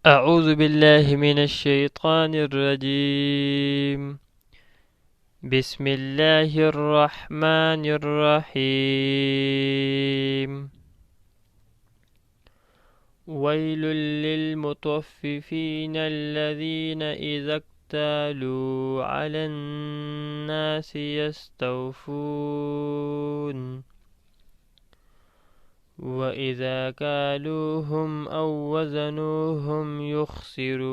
أعوذ بالله من الشيطان الرجيم. بسم الله الرحمن الرحيم. ويل للمطففين الذين إذا اكتالوا على الناس يستوفون وإذا كالوهم أو وزنوهم يخسرون.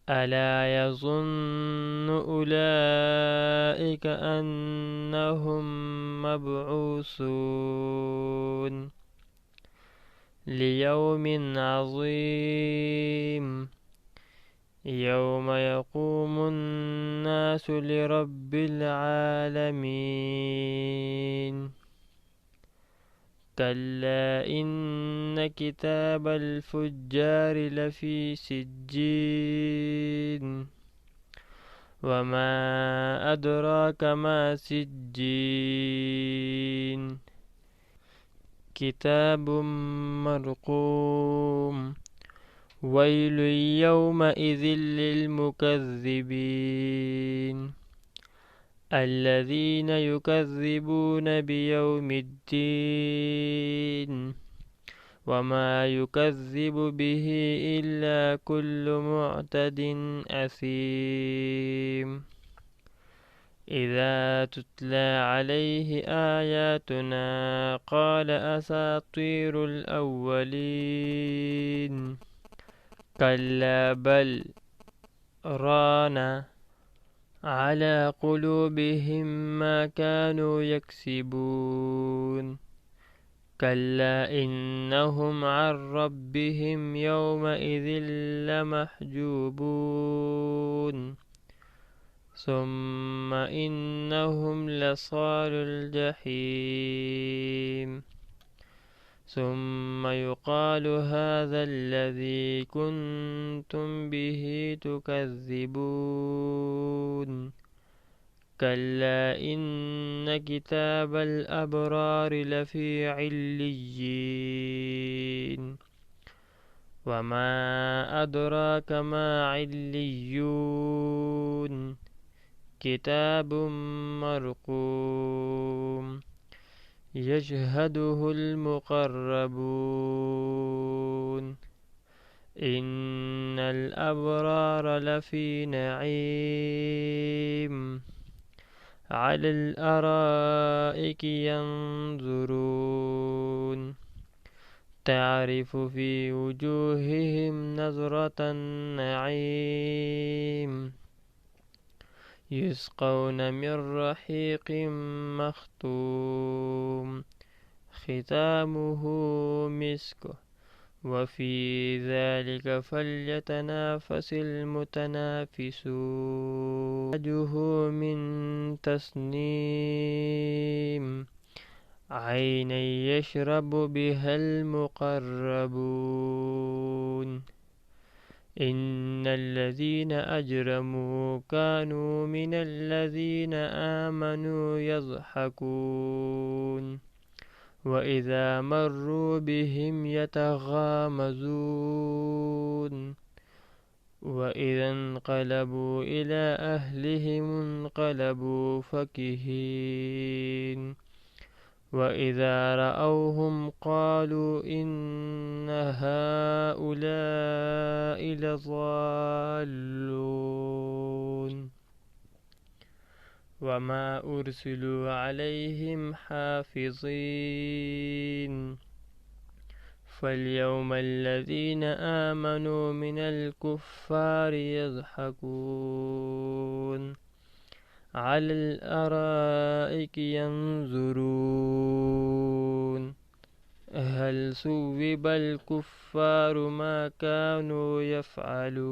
ألا يظن أولئك أنهم مبعوثون ليوم عظيم يوم يقوم الناس لرب العالمين. كلا إن كتاب الفجار لفي سجين وما أدراك ما سجين كتاب مرقوم. ويل يومئذ للمكذبين الذين يكذبون بيوم الدين وما يكذب به إلا كل معتد أثيم. إذا تتلى عليه آياتنا قال أساطير الأولين. كلا بل ران على قلوبهم ما كانوا يكسبون. كلا إنهم عن ربهم يومئذ لمحجوبون ثم إنهم لصال الجحيم. ثم يقال هذا الذي كنتم به تكذبون. كلا إن كتاب الأبرار لفي عليين وما أدراك ما عليون كتاب مرقوم يشهده المقربون. إن الأبرار لفي نعيم على الأرائك ينظرون تعرف في وجوههم نظرة النعيم يسقون من رحيق مختوم ختامه مسك وفي ذلك فليتنافس المتنافسون. وجه من تسنيم عينا يشرب بها المقربون. إن الذين أجرموا كانوا من الذين آمنوا يضحكون وإذا مروا بهم يتغامزون وإذا انقلبوا إلى أهلهم انقلبوا فكهين وإذا رأوهم قالوا إن هؤلاء لضالون وما أرسلوا عليهم حافظين. فاليوم الذين آمنوا من الكفار يضحكون على الأرائك ينظرون هل ثوب الكفار ما كانوا يفعلون.